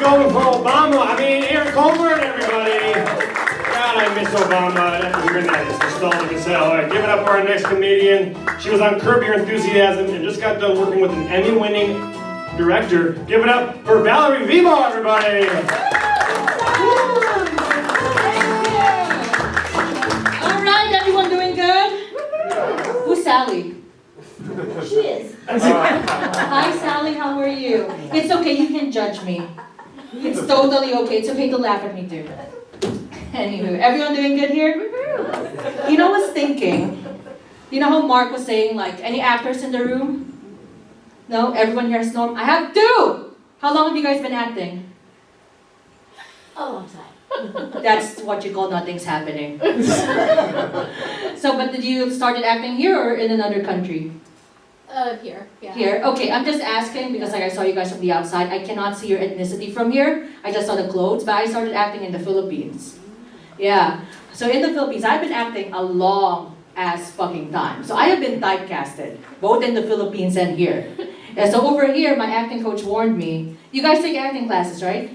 voting for Obama. Aaron Colbert, everybody. God, I miss Obama. After hearing that, it's nostalgic as hell. All right, give it up for our next comedian. She was on Curb Your Enthusiasm and just got done working with an Emmy-winning director. Give it up for Valerie Vibar, everybody. All right, everyone doing good? Who's Sally? She is. Hi, Sally, how are you? It's okay, you can judge me. It's totally okay. It's okay to laugh at me too. Anywho, everyone doing good here? You know, I was thinking, you know how Mark was saying, like, any actors in the room? No? Everyone here has no? I have two! How long have you guys been acting? A long time. That's what you call nothing's happening. So, but did you started acting here or in another country? Here. Yeah. Here? Okay, I'm just asking because like I saw you guys from the outside. I cannot see your ethnicity from here. I just saw the clothes, but I started acting in the Philippines. Yeah. So in the Philippines, I've been acting a long ass fucking time. So I have been typecasted, both in the Philippines and here. And so over here, my acting coach warned me. You guys take acting classes, right?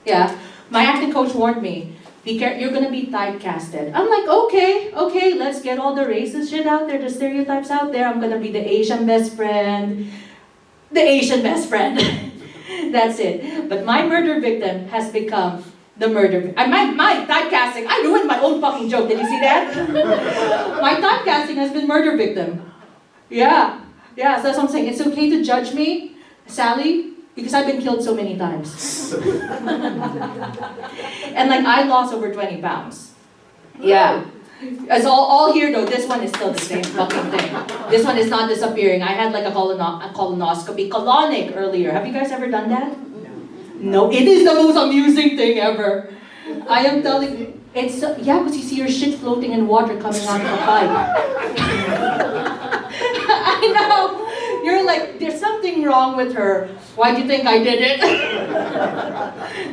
Yeah. My acting coach warned me. Be careful, you're gonna be typecasted. I'm like, okay, let's get all the racist shit out there, the stereotypes out there. I'm gonna be the Asian best friend. The Asian best friend. That's it. But my murder victim has become the murder victim. My typecasting, I ruined my own fucking joke. Did you see that? My typecasting has been murder victim. Yeah, so that's what I'm saying. It's okay to judge me, Sally, because I've been killed so many times. And like, I lost over 20 pounds. Yeah. As all here though, this one is still the same fucking thing. This one is not disappearing. I had like a colonoscopy, colonic earlier. Have you guys ever done that? No, it is the most amusing thing ever. I am telling you, it's, yeah, because you see your shit floating in water coming out of the pipe. I know. You're like, there's something wrong with her. Why do you think I did it?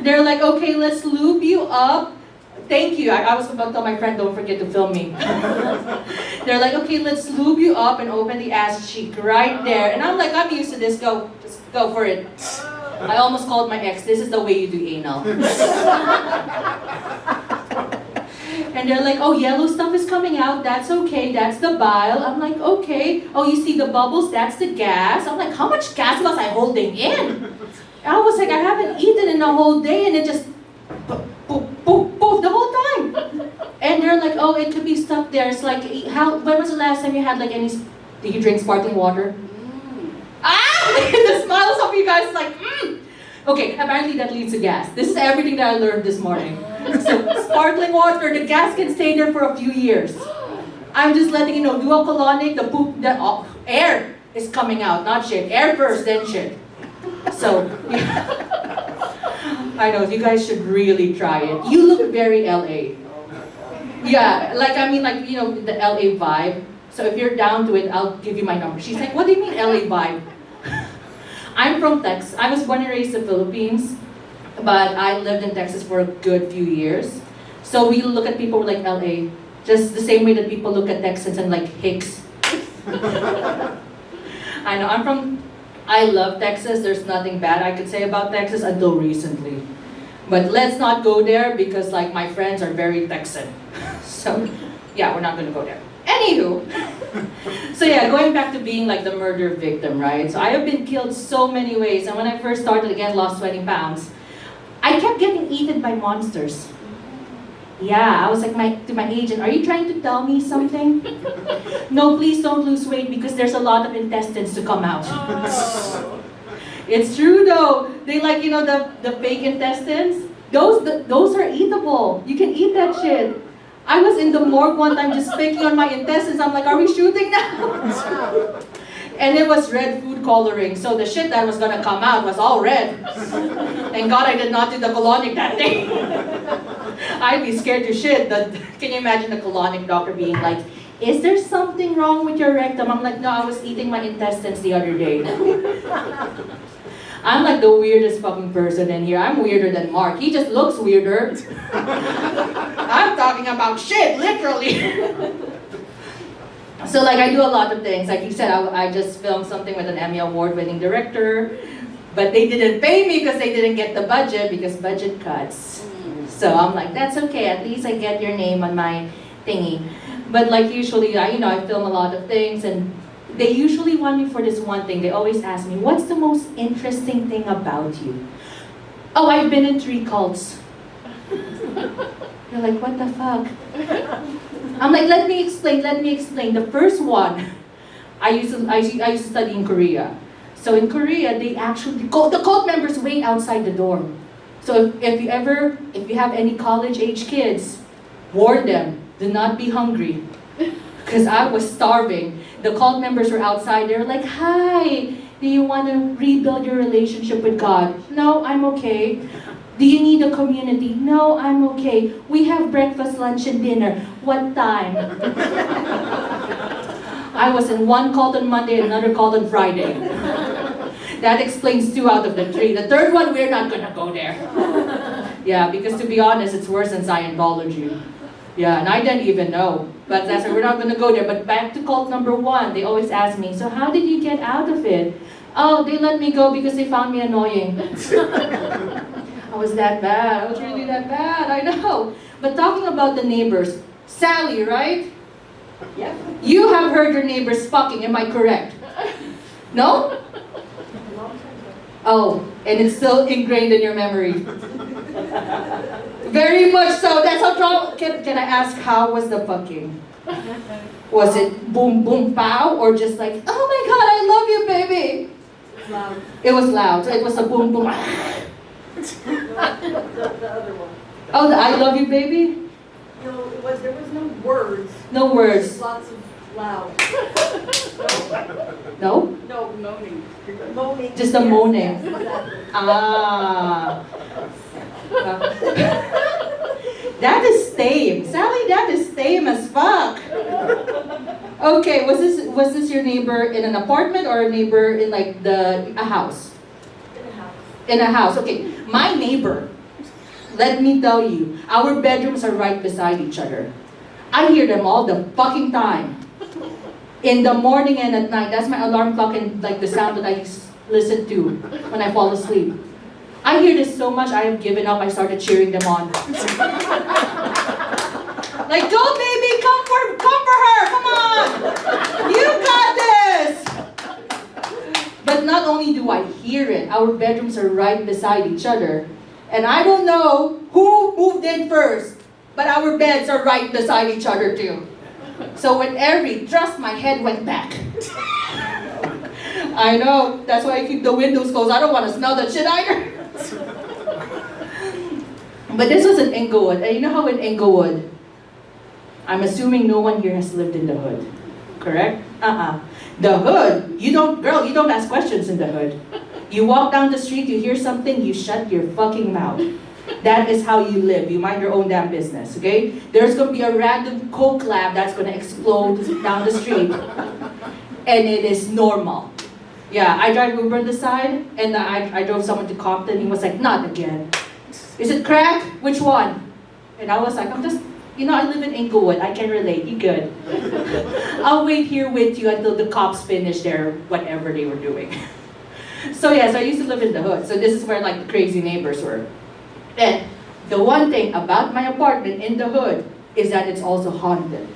They're like, okay, let's lube you up. Thank you. I was about to tell my friend, don't forget to film me. They're like, okay, let's lube you up and open the ass cheek right there. And I'm like, I'm used to this. Go, just go for it. I almost called my ex, this is the way you do anal. And they're like, oh, yellow stuff is coming out. That's okay. That's the bile. I'm like, okay. Oh, you see the bubbles? That's the gas. I'm like, how much gas was I holding in? I was like, I haven't eaten in a whole day, and it just poof, poof, poof, poof the whole time. And they're like, oh, it could be stuck there. It's like, when was the last time you had like any, did you drink sparkling water? Ah! The smiles of you guys like, Okay, apparently that leads to gas. This is everything that I learned this morning. So, sparkling water, the gas can stay there for a few years. I'm just letting you know, do a colonic, the poop, the air is coming out, not shit. Air first, then shit. So, yeah. I know, you guys should really try it. You look very LA. Yeah, like, I mean, like, you know, the LA vibe. So if you're down to it, I'll give you my number. She's like, what do you mean LA vibe? I'm from Texas. I was born and raised in the Philippines, but I lived in Texas for a good few years. So we look at people like LA, just the same way that people look at Texans and like Hicks. I know, I love Texas. There's nothing bad I could say about Texas until recently. But let's not go there because like my friends are very Texan. So yeah, we're not gonna go there. Anywho, so yeah, going back to being like the murder victim, right? So I have been killed so many ways, and when I first started, again, lost 20 pounds, I kept getting eaten by monsters. Yeah, I was like to my agent, are you trying to tell me something? No, please don't lose weight because there's a lot of intestines to come out. It's true though. They like, you know, the fake intestines? Those are eatable. You can eat that shit. I was in the morgue one time just picking on my intestines. I'm like, are we shooting now? And it was red food coloring. So the shit that was gonna come out was all red. Thank God I did not do the colonic that day. I'd be scared to shit. Can you imagine the colonic doctor being like, is there something wrong with your rectum? I'm like, no, I was eating my intestines the other day. I'm like the weirdest fucking person in here. I'm weirder than Mark. He just looks weirder. I'm talking about shit, literally. So like I do a lot of things. Like you said, I just filmed something with an Emmy award-winning director. But they didn't pay me because they didn't get the budget because budget cuts. So I'm like, that's okay, at least I get your name on my thingy. But like usually, I film a lot of things and they usually want me for this one thing. They always ask me, what's the most interesting thing about you? Oh, I've been in 3 cults. You're like, what the fuck? I'm like, let me explain. The first one, I used to study in Korea. So in Korea, they actually, the cult members wait outside the dorm. So if you have any college-age kids, warn them, do not be hungry. Because I was starving. The cult members were outside, they were like, hi, do you want to rebuild your relationship with God? No, I'm okay. Do you need a community? No, I'm okay. We have breakfast, lunch, and dinner. What time? I was in one cult on Monday and another cult on Friday. That explains 2 out of the 3. The third one, we're not gonna go there. Yeah, because to be honest, it's worse than Scientology. Yeah, and I didn't even know. But that's why we're not gonna go there. But back to cult number 1, they always ask me, so how did you get out of it? Oh, they let me go because they found me annoying. I was that bad. I was really that bad, I know. But talking about the neighbors, Sally, right? Yep. You have heard your neighbors fucking, am I correct? No? Oh, and it's still ingrained in your memory. Very much so. That's how strong. Can I ask, how was the fucking? Was it boom, boom, pow? Or just like, oh my God, I love you, baby? Loud. It was loud. So it was a boom, boom. The other one. Oh, the I love you, baby? No, there was no words. No words. Just lots of loud. No? No, moaning. Moaning. Just the moaning. Yes, exactly. Ah. That is tame. Sally, that is tame as fuck. Okay, was this your neighbor in an apartment or a neighbor in like a house? In a house. In a house, okay. My neighbor, let me tell you, our bedrooms are right beside each other. I hear them all the fucking time. In the morning and at night. That's my alarm clock and like the sound that I listen to when I fall asleep. I hear this so much, I have given up. I started cheering them on. Like, go baby, come for her, come on! You got this! But not only do I hear it, our bedrooms are right beside each other. And I don't know who moved in first, but our beds are right beside each other too. So with every thrust, my head went back. I know, that's why I keep the windows closed. I don't want to smell that shit either. But this was in Inglewood. And you know how in Inglewood, I'm assuming no one here has lived in the hood. Correct? The hood, you don't ask questions in the hood. You walk down the street, you hear something, you shut your fucking mouth. That is how you live. You mind your own damn business, okay? There's gonna be a random coke lab that's gonna explode down the street. And it is normal. Yeah, I drive Uber on the side, and I drove someone to Compton. He was like, not again. Is it crack? Which one? And I was like, I live in Inglewood. I can relate. You good. I'll wait here with you until the cops finish their whatever they were doing. So I used to live in the hood. So this is where like the crazy neighbors were. And the one thing about my apartment in the hood is that it's also haunted.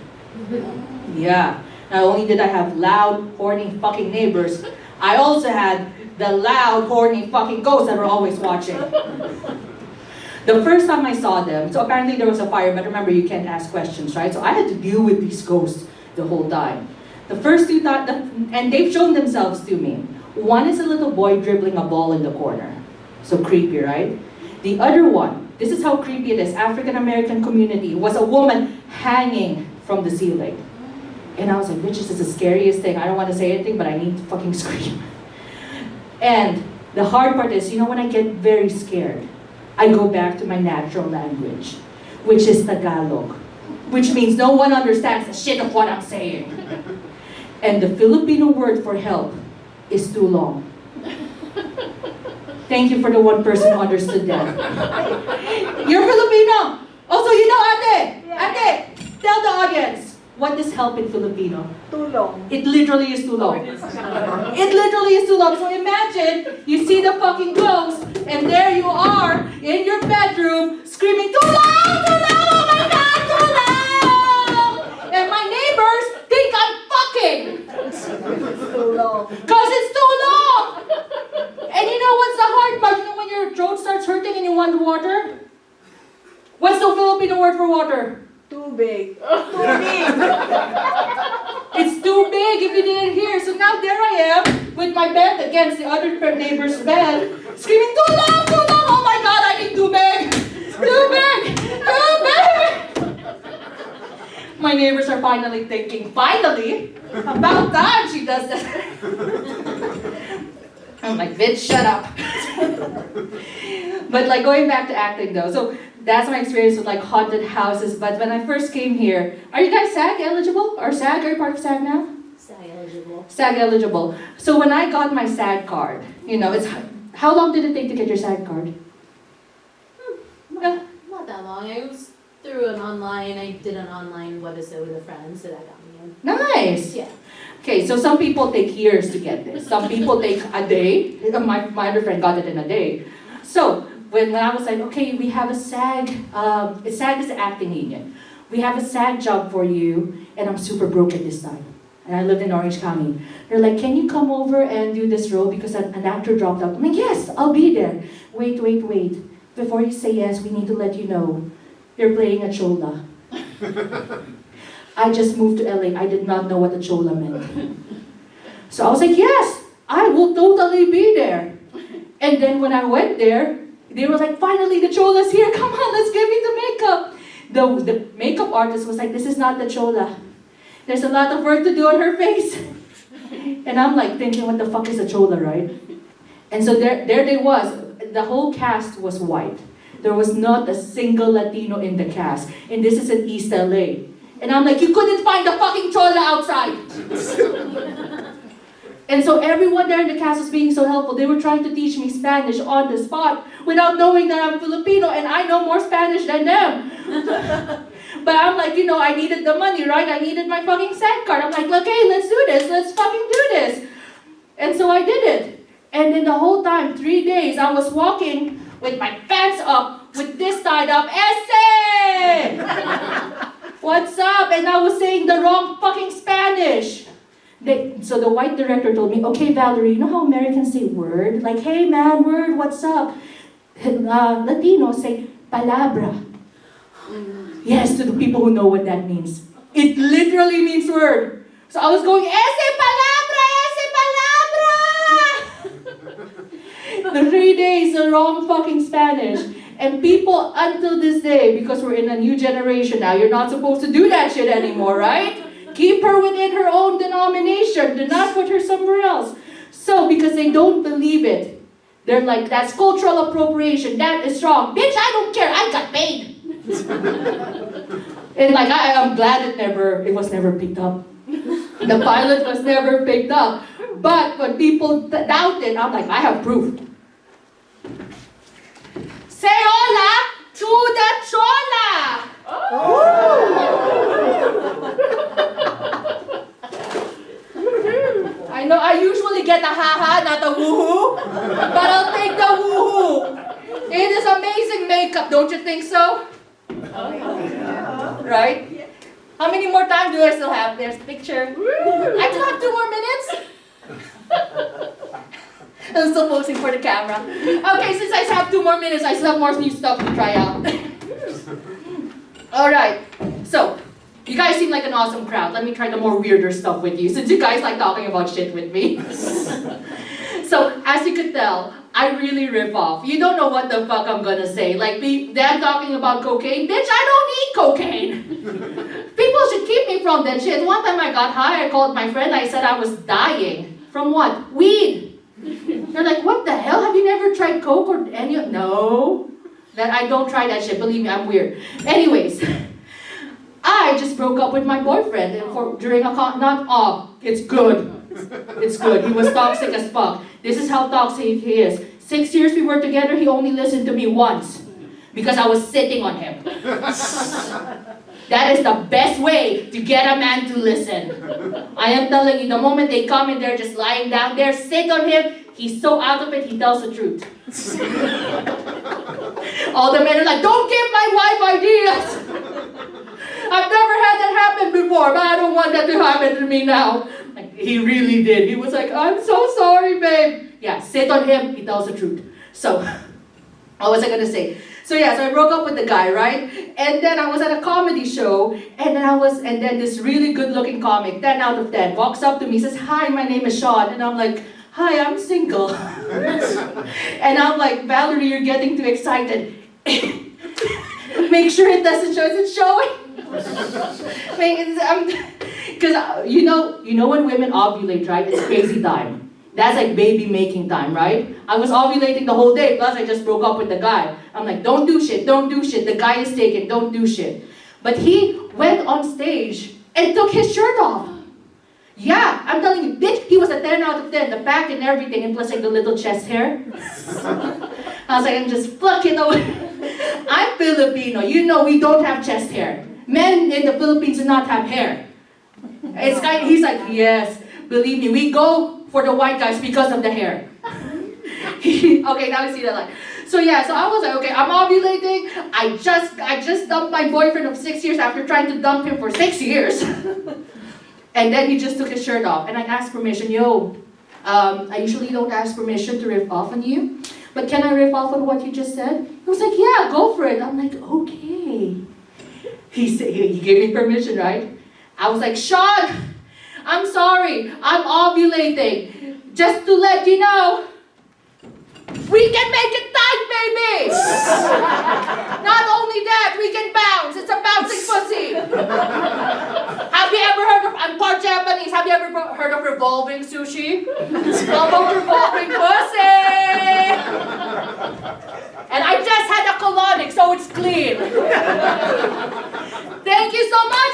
Yeah. Not only did I have loud, horny fucking neighbors, I also had the loud, horny fucking ghosts that were always watching. The first time I saw them, so apparently there was a fire, but remember you can't ask questions, right? So I had to deal with these ghosts the whole time. The first 2 and they've shown themselves to me. One is a little boy dribbling a ball in the corner. So creepy, right? The other one, this is how creepy it is, African American community, was a woman hanging from the ceiling. And I was like, bitch, this is the scariest thing. I don't want to say anything, but I need to fucking scream. And the hard part is, when I get very scared, I go back to my natural language, which is Tagalog, which means no one understands the shit of what I'm saying. And the Filipino word for help is too long. Thank you for the one person who understood that. You're Filipino! Also, ate! Ate! Tell the audience. What is help in Filipino? Tulong. It literally is too long. It literally is too long. So imagine, you see the fucking clothes, and there you are in your bedroom screaming, tulong! Tulong! Oh my God! Tulong! And my neighbors think I'm fucking. Tulong. Because it's too long! And you know what's the hard part? You know when your throat starts hurting and you want water? What's the Filipino word for water? Too big. Too big. It's too big if you didn't hear. So now there I am with my bed against the other neighbor's bed, screaming, tulong! Tulong! Oh my God, I need too big! Too big! Too big! My neighbors are finally thinking, finally, about time she does that. I'm like, bitch, shut up. But like going back to acting though, so that's my experience with like haunted houses. But when I first came here, are you guys SAG eligible? Or SAG? Are you part of SAG now? SAG eligible. SAG eligible. So when I got my SAG card, you know, it's how long did it take to get your SAG card? Not that long. I was through an online. I did an online webisode with a friend, so that got me in. Nice. Yeah. Okay, so some people take years to get this. Some people take a day. My other friend got it in a day. So when I was like, okay, we have a SAG. SAG is the acting union. We have a SAG job for you, and I'm super broke at this time. And I lived in Orange County. They're like, can you come over and do this role because an actor dropped out? I'm like, yes, I'll be there. Wait. Before you say yes, we need to let you know you're playing a chola. I just moved to LA. I did not know what a chola meant. So I was like, yes, I will totally be there. And then when I went there, they were like, finally the chola's here. Come on, let's give me the makeup. The makeup artist was like, this is not the chola. There's a lot of work to do on her face. And I'm like thinking, what the fuck is a chola, right? And so there they was. The whole cast was white. There was not a single Latino in the cast. And this is in East LA. And I'm like, you couldn't find the fucking chola outside. And so everyone there in the cast was being so helpful. They were trying to teach me Spanish on the spot without knowing that I'm Filipino and I know more Spanish than them. But I'm like, you know, I needed the money, right? I needed my fucking SAG card. I'm like, okay, let's do this. Let's fucking do this. And so I did it. And then the whole time, 3 days, I was walking with my pants up, with this tied up, Ese! What's up? And I was saying the wrong fucking Spanish. So the white director told me, okay, Valerie, you know how Americans say word? Like, hey man, word, what's up? Latinos say palabra. Yes, to the people who know what that means. It literally means word. So I was going, ese palabra, ese palabra! The 3 days, the wrong fucking Spanish. And people until this day, because we're in a new generation now, you're not supposed to do that shit anymore, right? Keep her within her own denomination. Do not put her somewhere else. So, because they don't believe it, they're like, that's cultural appropriation. That is wrong. Bitch, I don't care. I got paid. And like, I'm glad it was never picked up. The pilot was never picked up. But when people doubt it, I'm like, I have proof. Say hola to the chola. I know I usually get a haha, not a woohoo, but I'll take the woohoo. It is amazing makeup, don't you think so? Right? How many more times do I still have? There's a picture. I still have 2 more minutes. I'm still posing for the camera. Okay, since I have 2 more minutes, I still have more new stuff to try out. Alright, so, you guys seem like an awesome crowd. Let me try the more weirder stuff with you, since you guys like talking about shit with me. So, as you could tell, I really rip off. You don't know what the fuck I'm gonna say. Like, them talking about cocaine. Bitch, I don't need cocaine. People should keep me from that shit. One time I got high, I called my friend, I said I was dying. From what? Weed. They're like, what the hell? Have you never tried coke or any? No. That I don't try that shit. Believe me, I'm weird. Anyways, I just broke up with my boyfriend during a it's good. It's good. He was toxic as fuck. This is how toxic he is. 6 years we were together, he only listened to me once. Because I was sitting on him. That is the best way to get a man to listen. I am telling you, the moment they come and they're just lying down there, sit on him. He's so out of it, he tells the truth. All the men are like, don't give my wife ideas. I've never had that happen before, but I don't want that to happen to me now. Like, he really did. He was like, I'm so sorry, babe. Yeah, sit on him, he tells the truth. So, what was I gonna say? So I broke up with the guy, right? And then I was at a comedy show, and then this really good-looking comic, 10 out of 10, walks up to me, says, hi, my name is Sean. And I'm like, hi, I'm single. And I'm like, Valerie, you're getting too excited. Make sure it doesn't show, is it showing? Because you know when women ovulate, right? It's crazy time. That's like baby making time, right? I was ovulating the whole day, plus I just broke up with the guy. I'm like, don't do shit. The guy is taken, don't do shit. But he went on stage and took his shirt off. Yeah, I'm telling you, bitch, he was a 10 out of 10, the back and everything, and plus like the little chest hair. I was like, I'm just fucking away. I'm Filipino, we don't have chest hair. Men in the Philippines do not have hair. He's like, yes, believe me, we go for the white guys because of the hair. Okay, now you see that line. So I was like, okay, I'm ovulating. I just dumped my boyfriend of 6 years after trying to dump him for 6 years. And then he just took his shirt off, and I asked permission. I usually don't ask permission to riff off on you, but can I riff off on what you just said? He was like, yeah, go for it. I'm like, okay. He gave me permission, right? I was like, Sean, I'm sorry, I'm ovulating. Just to let you know, we can make it tight, baby! Not only that, we can bounce. It's a bouncing pussy. Have you ever heard of, I'm part Japanese, have you ever heard of revolving sushi? How about revolving pussy? And I just had a colonic, so it's clean. Thank you so much.